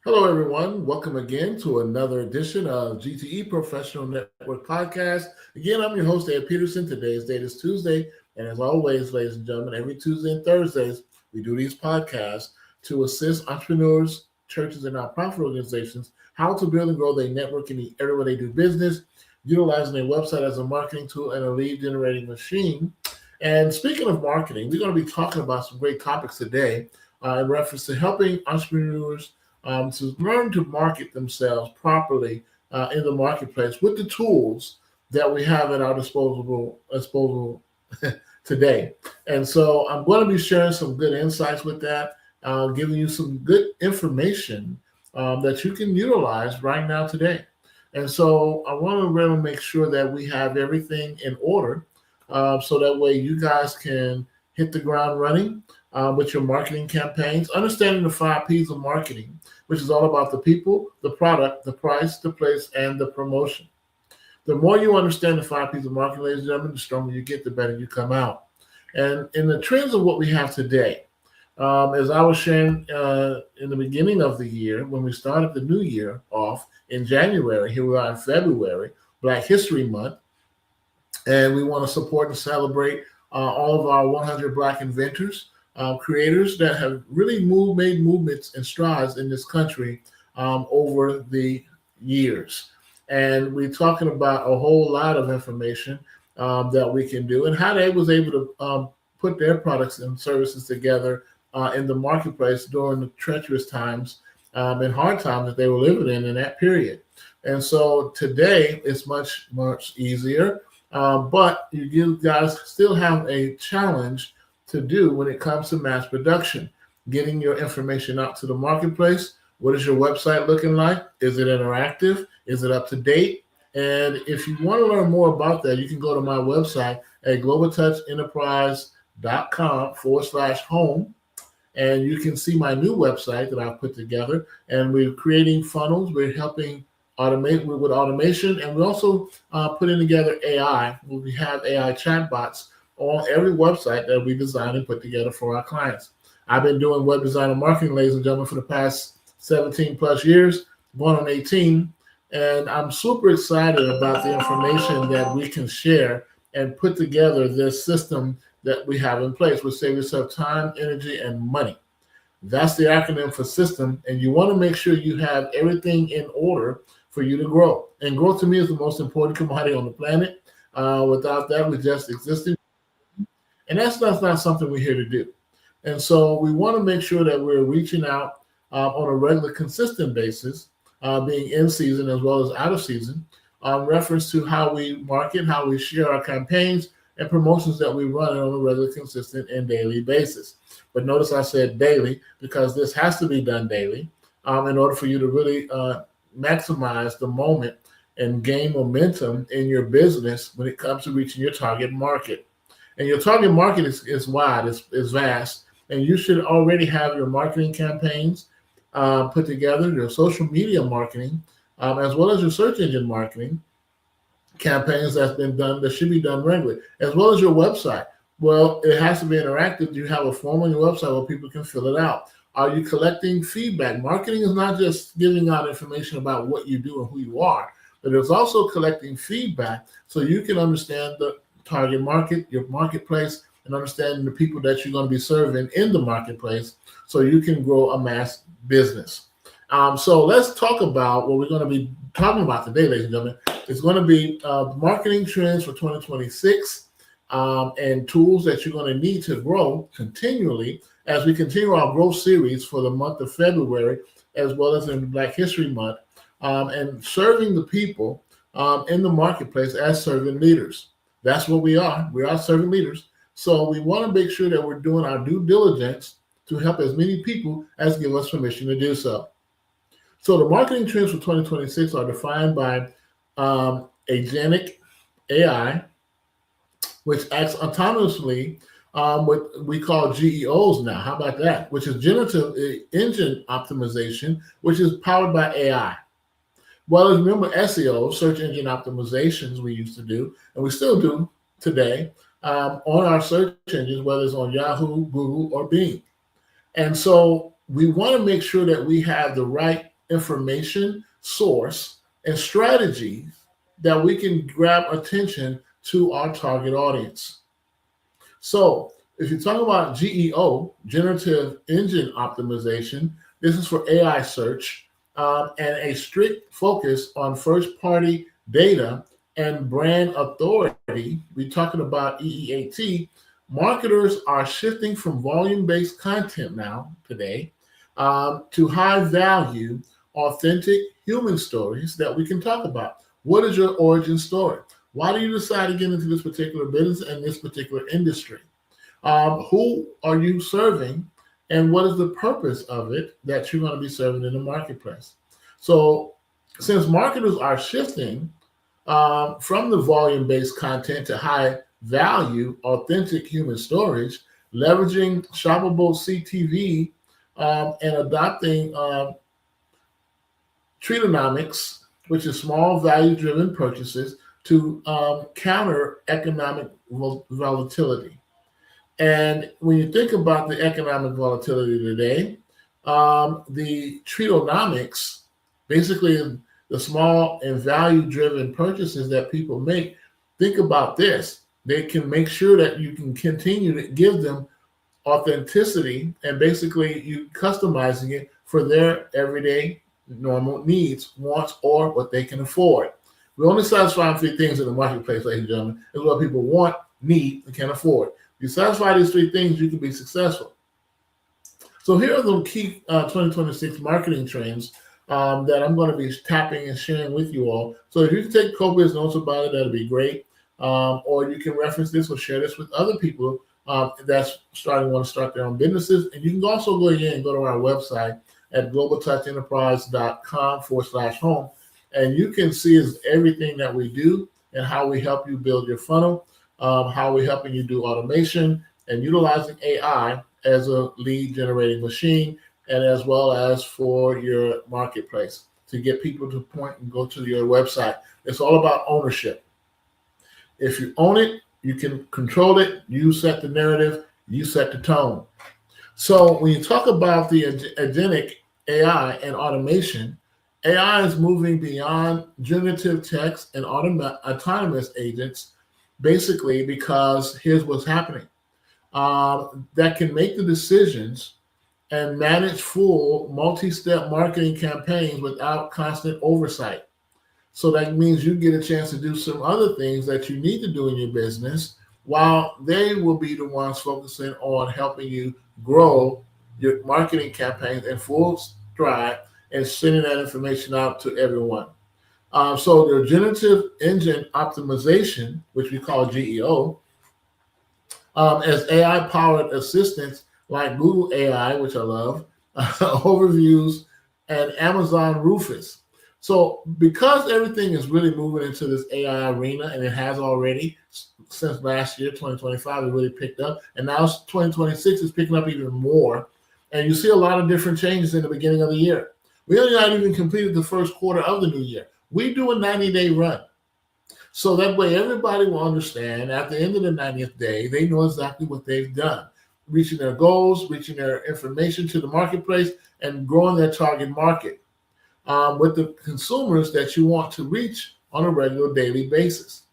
Hello, everyone. Welcome again to another edition of G.T.E Professional Network Podcast. Again, I'm your host, Ed Peterson. Today's date is Tuesday. And as always, ladies and gentlemen, every Tuesday and Thursdays, we do these podcasts to assist entrepreneurs, churches, and nonprofit organizations how to build and grow their network in the area where they do business, utilizing their website as a marketing tool and a lead generating machine. And speaking of marketing, we're going to be talking about some great topics today in reference to helping entrepreneurs to learn to market themselves properly in the marketplace with the tools that we have at our disposal today. And so I'm going to be sharing some good insights with that, giving you some good information that you can utilize right now today. And so I want to really make sure that we have everything in order so that way you guys can hit the ground running with your marketing campaigns, understanding the 5 P's of marketing, which is all about the people, the product, the price, the place, and the promotion. The more you understand the 5 P's of marketing, ladies and gentlemen, the stronger you get, the better you come out. And in the trends of what we have today, as I was sharing in the beginning of the year, when we started the new year off in January, here we are in February, Black History Month, and we want to support and celebrate all of our 100 Black inventors, creators that have really made movements and strides in this country over the years. And we're talking about a whole lot of information that we can do and how they was able to put their products and services together in the marketplace during the treacherous times and hard times that they were living in that period. And so today it's much, much easier. But you guys still have a challenge to do when it comes to mass production, getting your information out to the marketplace. What is your website looking like? Is it interactive? Is it up to date? And if you want to learn more about that, you can go to my website at globaltouchenterprise.com/home. And you can see my new website that I've put together. And we're creating funnels. We're helping automate with automation. And we're also putting together AI. We have AI chatbots on every website that we design and put together for our clients. I've been doing web design and marketing, ladies and gentlemen, for the past 17 plus years, going on 18. And I'm super excited about the information that we can share and put together this system that we have in place, which saves yourself time, energy, and money. That's the acronym for system. And you want to make sure you have everything in order for you to grow. And growth to me is the most important commodity on the planet. Without that, we just existing. And that's not something we're here to do. And so we want to make sure that we're reaching out on a regular, consistent basis, being in season as well as out of season, reference to how we market, how we share our campaigns and promotions that we run on a regular, consistent, and daily basis. But notice I said daily because this has to be done daily in order for you to really maximize the moment and gain momentum in your business when it comes to reaching your target market. And your target market is wide, is vast, and you should already have your marketing campaigns put together, your social media marketing, as well as your search engine marketing campaigns that should be done regularly, as well as your website. Well, it has to be interactive. You have a form on your website where people can fill it out. Are you collecting feedback? Marketing is not just giving out information about what you do and who you are, but it's also collecting feedback so you can understand the target market, your marketplace, and understanding the people that you're going to be serving in the marketplace so you can grow a mass business. So let's talk about what we're going to be talking about today, ladies and gentlemen. It's going to be marketing trends for 2026 and tools that you're going to need to grow continually as we continue our growth series for the month of February, as well as in Black History Month, and serving the people in the marketplace as servant leaders. That's what we are. We are servant leaders. So we want to make sure that we're doing our due diligence to help as many people as give us permission to do so. So the marketing trends for 2026 are defined by agentic AI, which acts autonomously what we call GEOs now. How about that? Which is generative engine optimization, which is powered by AI. Well, remember SEO, search engine optimizations we used to do, and we still do today on our search engines, whether it's on Yahoo, Google, or Bing. And so we want to make sure that we have the right information source and strategies that we can grab attention to our target audience. So if you talk about GEO, generative engine optimization, this is for AI search and a strict focus on first party data and brand authority. We're talking about EEAT. Marketers are shifting from volume based content now, today, to high value, authentic human stories that we can talk about. What is your origin story? Why do you decide to get into this particular business and this particular industry? Who are you serving, and what is the purpose of it that you're going to be serving in the marketplace? So, since marketers are shifting from the volume-based content to high-value, authentic human stories, leveraging shoppable CTV and adopting Treatonomics, which is small value-driven purchases, to counter economic volatility. And when you think about the economic volatility today, the Treatonomics, basically the small and value-driven purchases that people make, think about this. They can make sure that you can continue to give them authenticity, and basically you customizing it for their everyday normal needs, wants, or what they can afford. We only satisfy three things in the marketplace, ladies and gentlemen. Is what people want, need, and can afford. You satisfy these three things, you can be successful. So here are the key 2026 marketing trends that I'm going to be tapping and sharing with you all. So if you can take copious notes about it, that'll be great. Or you can reference this or share this with other people that's want to start their own businesses. And you can also go ahead and go to our website at globaltouchenterprise.com/home. And you can see everything that we do and how we help you build your funnel, how we're helping you do automation and utilizing AI as a lead generating machine, and as well as for your marketplace to get people to point and go to your website. It's all about ownership. If you own it, you can control it. You set the narrative, you set the tone. So when you talk about the agentic AI and automation, AI is moving beyond generative text and autonomous agents, basically because here's what's happening. That can make the decisions and manage full multi-step marketing campaigns without constant oversight. So that means you get a chance to do some other things that you need to do in your business, while they will be the ones focusing on helping you grow your marketing campaigns in full stride and sending that information out to everyone. So the generative engine optimization, which we call GEO, as AI-powered assistants like Google AI, which I love, overviews, and Amazon Rufus. So because everything is really moving into this AI arena, and it has already since last year, 2025, it really picked up, and now 2026 is picking up even more. And you see a lot of different changes in the beginning of the year. We only not even completed the first quarter of the new year. We do a 90-day run. So that way everybody will understand at the end of the 90th day, they know exactly what they've done, reaching their goals, reaching their information to the marketplace, and growing their target market with the consumers that you want to reach on a regular daily basis.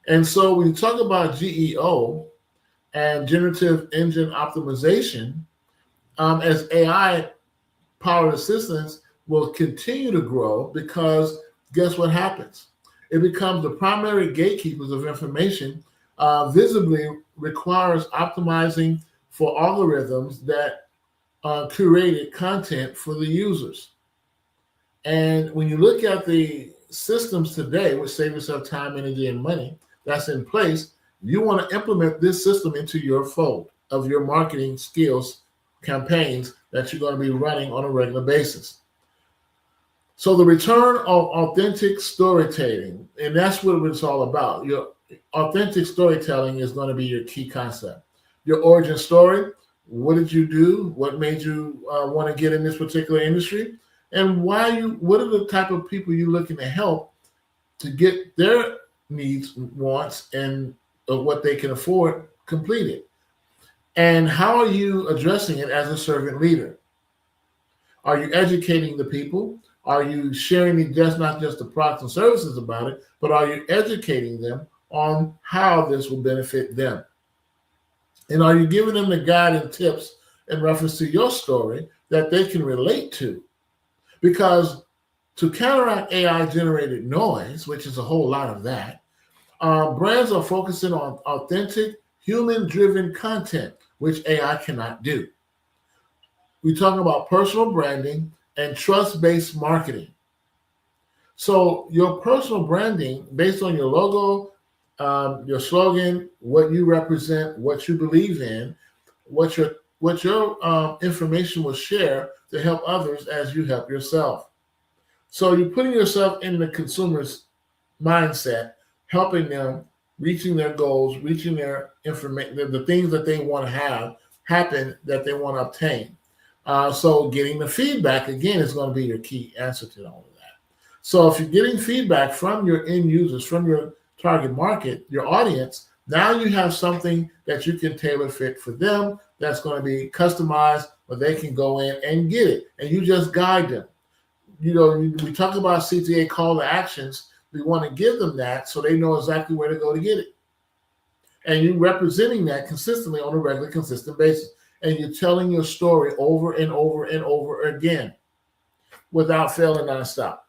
And so when you talk about GEO and generative engine optimization, as AI powered assistants will continue to grow, because guess what happens? It becomes the primary gatekeepers of information, visibly requires optimizing for algorithms that curated content for the users. And when you look at the systems today, which save yourself time, energy, and money, that's in place, you want to implement this system into your fold of your marketing skills campaigns that you're going to be running on a regular basis. So the return of authentic storytelling, and that's what it's all about. Your authentic storytelling is going to be your key concept. Your origin story, what did you do? What made you want to get in this particular industry? And what are the type of people you're looking to help to get their needs, wants, and what they can afford completed? And how are you addressing it as a servant leader? Are you educating the people? Are you sharing just not just the products and services about it, but are you educating them on how this will benefit them? And are you giving them the guide and tips in reference to your story that they can relate to? Because to counteract AI generated noise, which is a whole lot of that, brands are focusing on authentic, human driven content, which AI cannot do. We talk about personal branding and trust based marketing. So, your personal branding based on your logo, your slogan, what you represent, what you believe in, what your information will share to help others as you help yourself. So you're putting yourself in the consumer's mindset, helping them reaching their goals, reaching their information, the things that they want to have happen that they want to obtain. So getting the feedback again is going to be your key answer to all of that. So if you're getting feedback from your end users, from your target market, your audience, now you have something that you can tailor fit for them that's going to be customized where they can go in and get it. And you just guide them. We talk about CTA call to actions. We want to give them that so they know exactly where to go to get it. And you're representing that consistently on a regular, consistent basis. And you're telling your story over and over and over again without failing nonstop.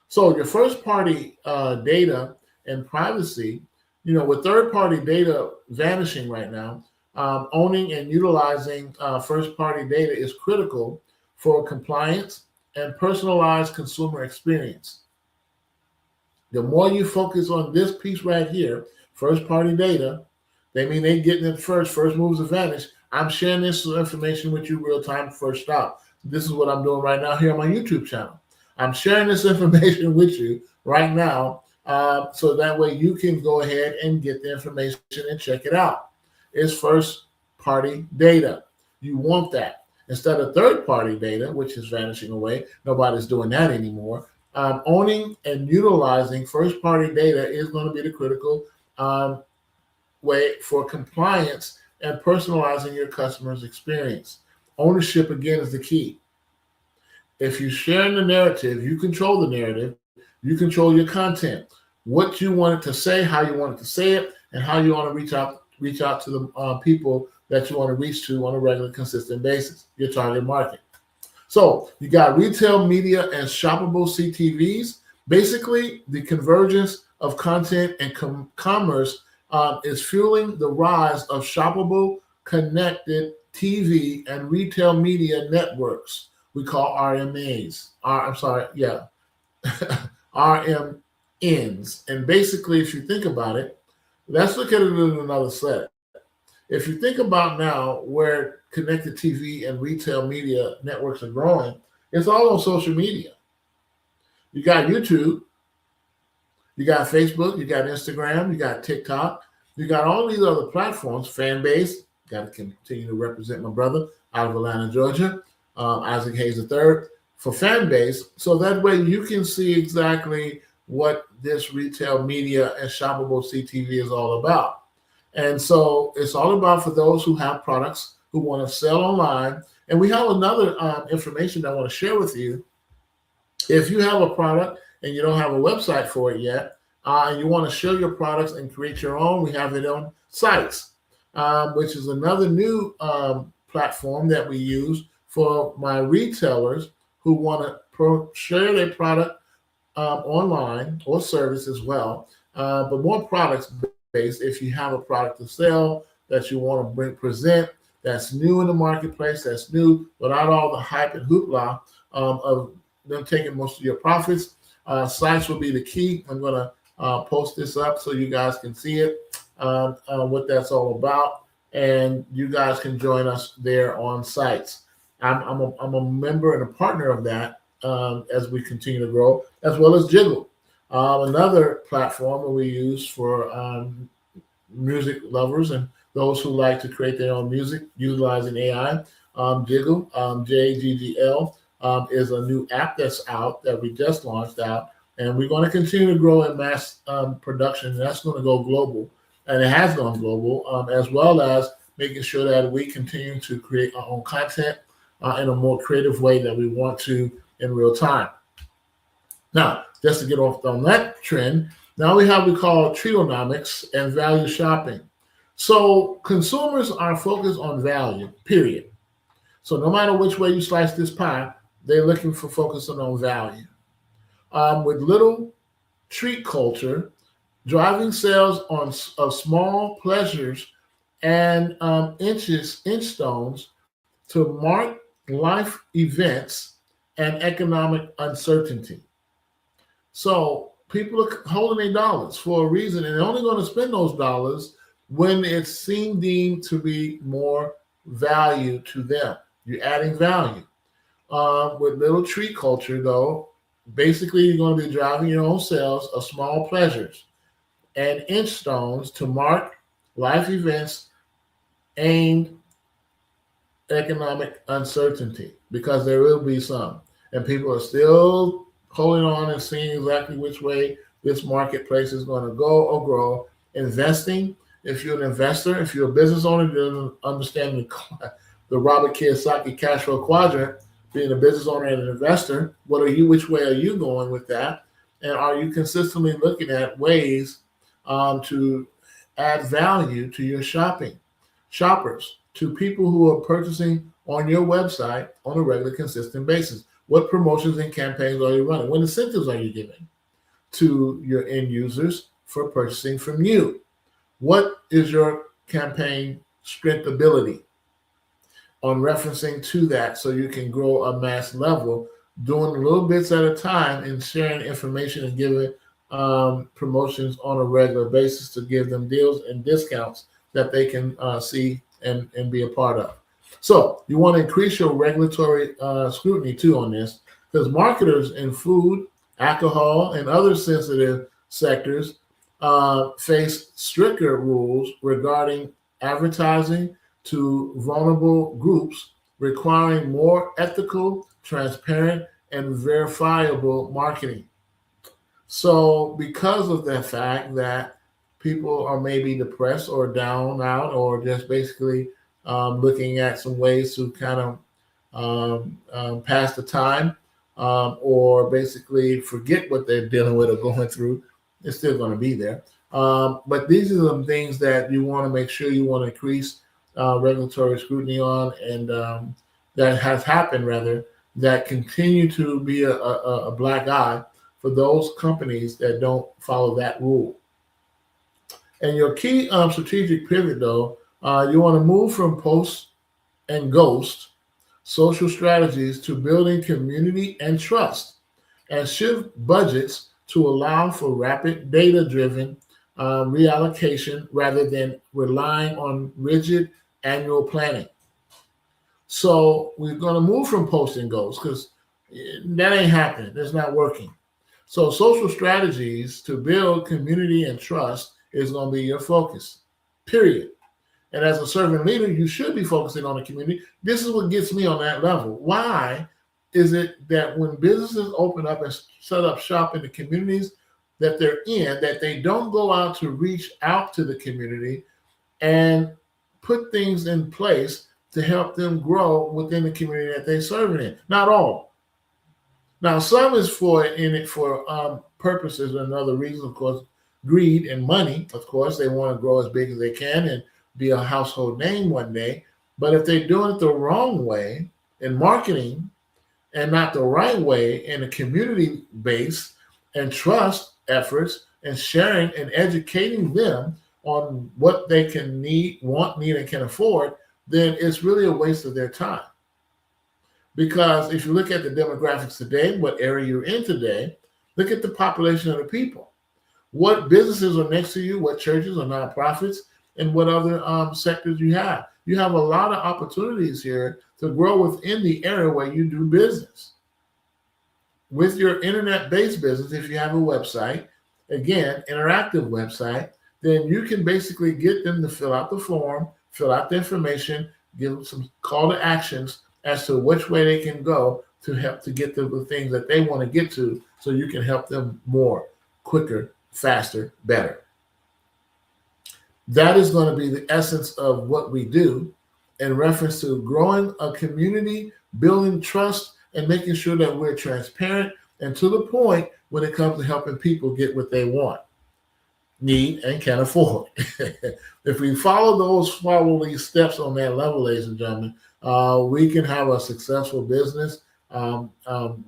So your first party data and privacy, with third party data vanishing right now, owning and utilizing first party data is critical for compliance and personalized consumer experience. The more you focus on this piece right here, first party data, they mean they getting it first moves advantage. I'm sharing this information with you real time, first stop. This is what I'm doing right now here on my YouTube channel. I'm sharing this information with you right now so that way you can go ahead and get the information and check it out. It's first party data. You want that. Instead of third-party data, which is vanishing away, nobody's doing that anymore. Owning and utilizing first-party data is going to be the critical way for compliance and personalizing your customer's experience. Ownership, again, is the key. If you're sharing the narrative, you control the narrative, you control your content, what you want it to say, how you want it to say it, and how you want to reach out to the people that you want to reach to on a regular, consistent basis, your target market. So you got retail media and shoppable CTVs. Basically, the convergence of content and commerce is fueling the rise of shoppable, connected TV and retail media networks. We call RMAs. RMNs. And basically, if you think about it, let's look at it in another set. If you think about now where connected TV and retail media networks are growing, it's all on social media. You got YouTube, you got Facebook, you got Instagram, you got TikTok, you got all these other platforms, fan base. Got to continue to represent my brother out of Atlanta, Georgia, Isaac Hayes III, for fan base. So that way you can see exactly what this retail media and shoppable CTV is all about. And so it's all about for those who have products who want to sell online. And we have another information that I want to share with you. If you have a product and you don't have a website for it yet, and you want to show your products and create your own, we have it on Sites, which is another new platform that we use for my retailers who want to share their product online or service as well, but more products based. If you have a product to sell that you want to present, that's new in the marketplace, that's new without all the hype and hoopla of them taking most of your profits, Sites will be the key. I'm going to post this up so you guys can see it, what that's all about, and you guys can join us there on Sites. I'm a member and a partner of that as we continue to grow, as well as Jiggle, another platform that we use for music lovers and those who like to create their own music utilizing AI. Jiggle, JGGL, is a new app that's out that we just launched out, and we're going to continue to grow in mass production. That's going to go global, and it has gone global, as well as making sure that we continue to create our own content in a more creative way that we want to in real time. Now, just to get off on that trend, now we have what we call treatonomics and value shopping. So consumers are focused on value, period. So no matter which way you slice this pie, they're looking for focusing on value. With little treat culture, driving sales of small pleasures and inch stones to mark life events and economic uncertainty. So people are holding their dollars for a reason, and they're only going to spend those dollars when it's seen deemed to be more value to them. You're adding value. With little treat culture, though, basically you're going to be driving your own sales of small pleasures and inch stones to mark life events aimed economic uncertainty, because there will be some, and people are still holding on and seeing exactly which way this marketplace is going to go or grow. Investing, if you're an investor, if you're a business owner, you understand the Robert Kiyosaki cash flow quadrant. Being a business owner and an investor, what are you? Which way are you going with that? And are you consistently looking at ways to add value to your shoppers, to people who are purchasing on your website on a regular, consistent basis? What promotions and campaigns are you running? What incentives are you giving to your end users for purchasing from you? What is your campaign strength ability on referencing to that, so you can grow a mass level, doing little bits at a time and sharing information and giving promotions on a regular basis to give them deals and discounts that they can see and be a part of. So you want to increase your regulatory scrutiny too on this, because marketers in food, alcohol, and other sensitive sectors face stricter rules regarding advertising to vulnerable groups, requiring more ethical, transparent, and verifiable marketing. So because of the fact that people are maybe depressed or down out, or just basically looking at some ways to kind of pass the time, or basically forget what they're dealing with or going through, it's still going to be there. But these are some things that you want to make sure you want to increase regulatory scrutiny on, and that has happened, rather, that continue to be a black eye for those companies that don't follow that rule. And your key strategic pivot, though, you want to move from post and ghost social strategies to building community and trust, and shift budgets to allow for rapid data-driven reallocation rather than relying on rigid annual planning. So we're going to move from post and ghost, because that ain't happening. It's not working. So social strategies to build community and trust is going to be your focus, period. And as a servant leader, you should be focusing on the community. This is what gets me on that level. Why is it that when businesses open up and set up shop in the communities that they're in, that they don't go out to reach out to the community and put things in place to help them grow within the community that they serve in? Not all. Now, some is for purposes and other reasons, of course, greed and money. Of course, they want to grow as big as they can and be a household name one day. But if they're doing it the wrong way in marketing and not the right way in a community base and trust efforts and sharing and educating them on what they can need, and can afford, then it's really a waste of their time. Because if you look at the demographics today, what area you're in today, look at the population of the people. What businesses are next to you, what churches or nonprofits, and what other sectors you have. You have a lot of opportunities here to grow within the area where you do business. With your internet-based business, if you have a website, again, interactive website, then you can basically get them to fill out the form, fill out the information, give them some call to actions as to which way they can go to help to get to the things that they want to get to, so you can help them more, quicker, faster, better. That is going to be the essence of what we do in reference to growing a community, building trust, and making sure that we're transparent and to the point when it comes to helping people get what they want, need, and can afford. If we follow these steps on that level, ladies and gentlemen, we can have a successful business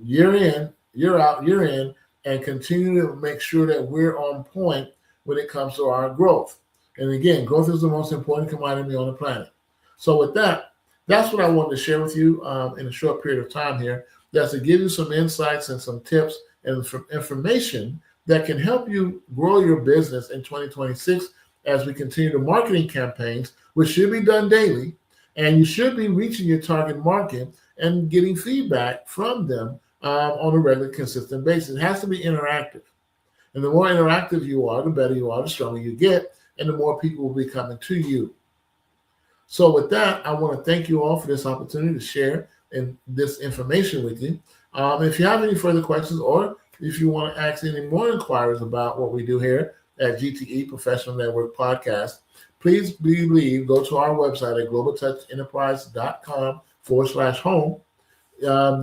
year in, year out, year in, and continue to make sure that we're on point when it comes to our growth. And again, growth is the most important commodity on the planet. So with that, that's what I wanted to share with you in a short period of time here. That's to give you some insights and some tips and information that can help you grow your business in 2026 as we continue the marketing campaigns, which should be done daily. And you should be reaching your target market and getting feedback from them on a regular, consistent basis. It has to be interactive. And the more interactive you are, the better you are, the stronger you get, and the more people will be coming to you. So with that, I want to thank you all for this opportunity to share this information with you. If you have any further questions, or if you want to ask any more inquiries about what we do here at G.T.E Professional Network Podcast, please go to our website at globaltouchenterprise.com/home.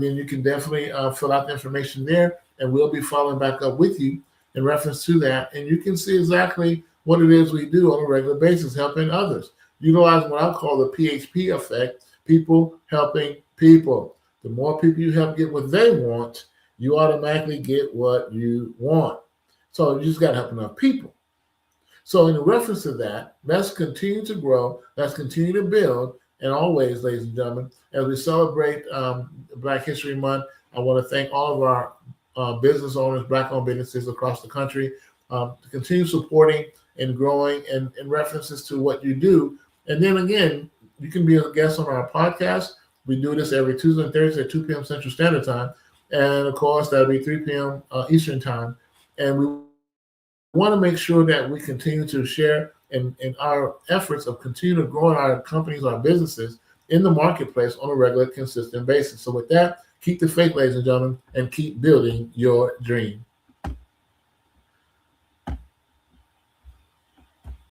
Then you can definitely fill out the information there, and we'll be following back up with you in reference to that. And you can see exactly what it is we do on a regular basis, helping others. Utilizing what I call the PHP effect, people helping people. The more people you help get what they want, you automatically get what you want. So you just got to help enough people. So in reference to that, let's continue to grow. Let's continue to build. And always, ladies and gentlemen, as we celebrate Black History Month, I want to thank all of our business owners, Black-owned businesses across the country, to continue supporting and growing and references to what you do. And then again, you can be a guest on our podcast. We do this every Tuesday and Thursday at 2 p.m. Central Standard Time. And of course, that'll be 3 p.m. Eastern Time. And we want to make sure that we continue to share in our efforts of continuing to grow our companies, our businesses in the marketplace on a regular, consistent basis. So with that, keep the faith, ladies and gentlemen, and keep building your dream.